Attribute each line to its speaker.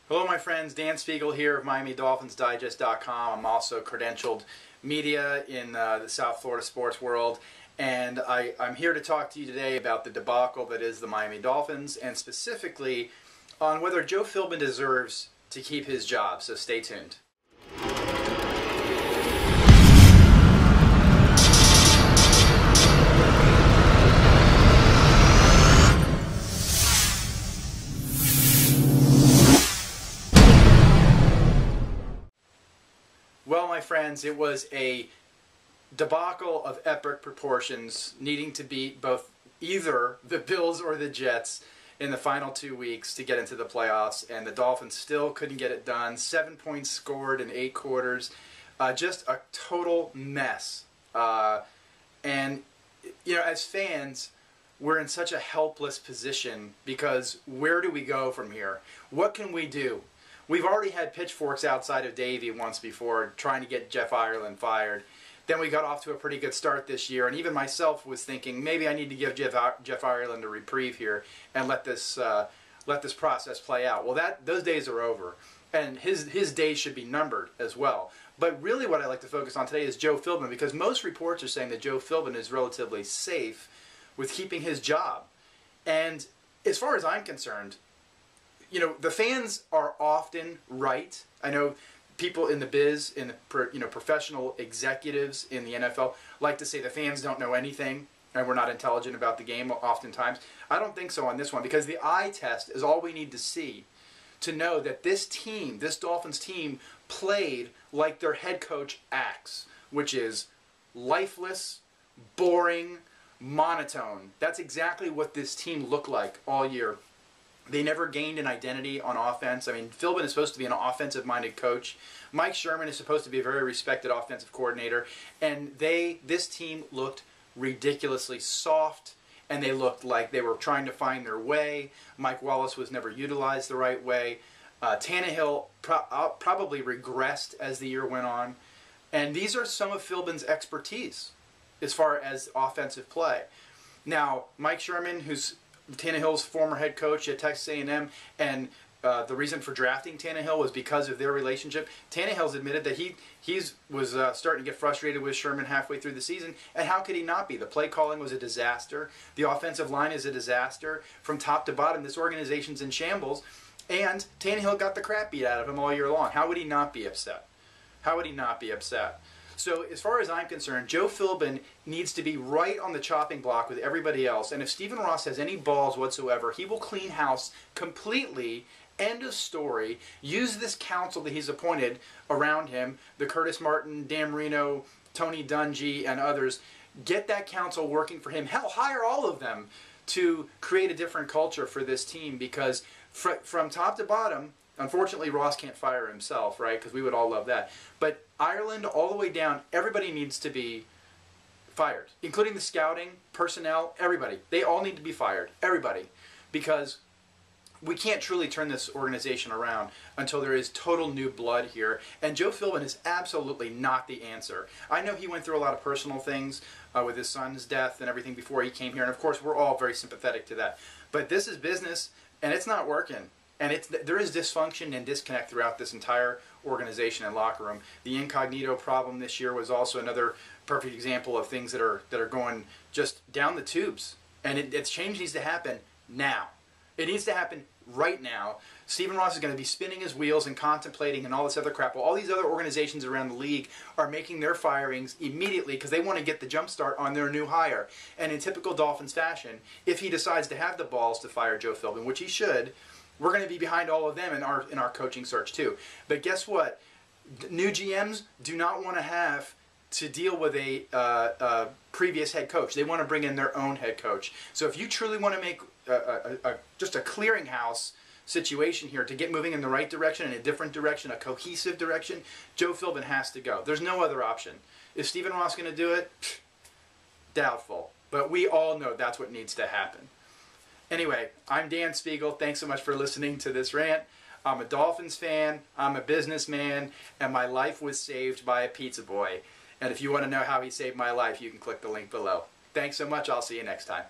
Speaker 1: Hello my friends, Dan Spiegel here of Miami Dolphins Digest.com. I'm also credentialed media in the South Florida sports world, and I'm here to talk to you today about the debacle that is the Miami Dolphins, and specifically on whether Joe Philbin deserves to keep his job, so stay tuned. Well, my friends, it was a debacle of epic proportions, needing to beat either the Bills or the Jets in the final 2 weeks to get into the playoffs, and the Dolphins still couldn't get it done. 7 points scored in 8 quarters. Just a total mess. And, you know, as fans, we're in such a helpless position because where do we go from here? What can we do? We've already had pitchforks outside of Davey once before trying to get Jeff Ireland fired. Then we got off to a pretty good start this year, and even myself was thinking maybe I need to give Jeff Ireland a reprieve here and let this process play out. Well, those days are over, and his days should be numbered as well. But really what I'd like to focus on today is Joe Philbin, because most reports are saying that Joe Philbin is relatively safe with keeping his job. And as far as I'm concerned, you know, the fans are often right. I know people in the biz, in the professional executives in the NFL like to say the fans don't know anything and we're not intelligent about the game oftentimes. I don't think so on this one, because the eye test is all we need to see to know that this team, this Dolphins team, played like their head coach acts, which is lifeless, boring, monotone. That's exactly what this team looked like all year. They never gained an identity on offense. I mean, Philbin is supposed to be an offensive-minded coach. Mike Sherman is supposed to be a very respected offensive coordinator. And this team looked ridiculously soft, and they looked like they were trying to find their way. Mike Wallace was never utilized the right way. Tannehill probably regressed as the year went on. And these are some of Philbin's expertise as far as offensive play. Now, Mike Sherman, who's Tannehill's former head coach at Texas A&M, and the reason for drafting Tannehill was because of their relationship. Tannehill's admitted that he was starting to get frustrated with Sherman halfway through the season, and how could he not be? The play calling was a disaster. The offensive line is a disaster. From top to bottom, this organization's in shambles, and Tannehill got the crap beat out of him all year long. How would he not be upset? How would he not be upset? So as far as I'm concerned, Joe Philbin needs to be right on the chopping block with everybody else. And if Stephen Ross has any balls whatsoever, he will clean house completely. End of story. Use this council that he's appointed around him, the Curtis Martin, Dan Marino, Tony Dungy, and others. Get that council working for him. Hell, hire all of them to create a different culture for this team, because from top to bottom, unfortunately, Ross can't fire himself, right? Because we would all love that. But Ireland, all the way down, everybody needs to be fired, including the scouting, personnel, everybody. They all need to be fired, everybody, because we can't truly turn this organization around until there is total new blood here. And Joe Philbin is absolutely not the answer. I know he went through a lot of personal things with his son's death and everything before he came here, and of course we're all very sympathetic to that. But this is business, and it's not working. And there is dysfunction and disconnect throughout this entire organization and locker room. The incognito problem this year was also another perfect example of things that are going just down the tubes. And change needs to happen now. It needs to happen right now. Stephen Ross is going to be spinning his wheels and contemplating and all this other crap. Well, all these other organizations around the league are making their firings immediately because they want to get the jump start on their new hire. And in typical Dolphins fashion, if he decides to have the balls to fire Joe Philbin, which he should, we're going to be behind all of them in our coaching search too. But guess what? New GMs do not want to have to deal with a previous head coach. They want to bring in their own head coach. So if you truly want to make just a clearinghouse situation here to get moving in the right direction, in a different direction, a cohesive direction, Joe Philbin has to go. There's no other option. Is Stephen Ross going to do it? Doubtful. But we all know that's what needs to happen. Anyway, I'm Dan Spiegel. Thanks so much for listening to this rant. I'm a Dolphins fan, I'm a businessman, and my life was saved by a pizza boy. And if you want to know how he saved my life, you can click the link below. Thanks so much. I'll see you next time.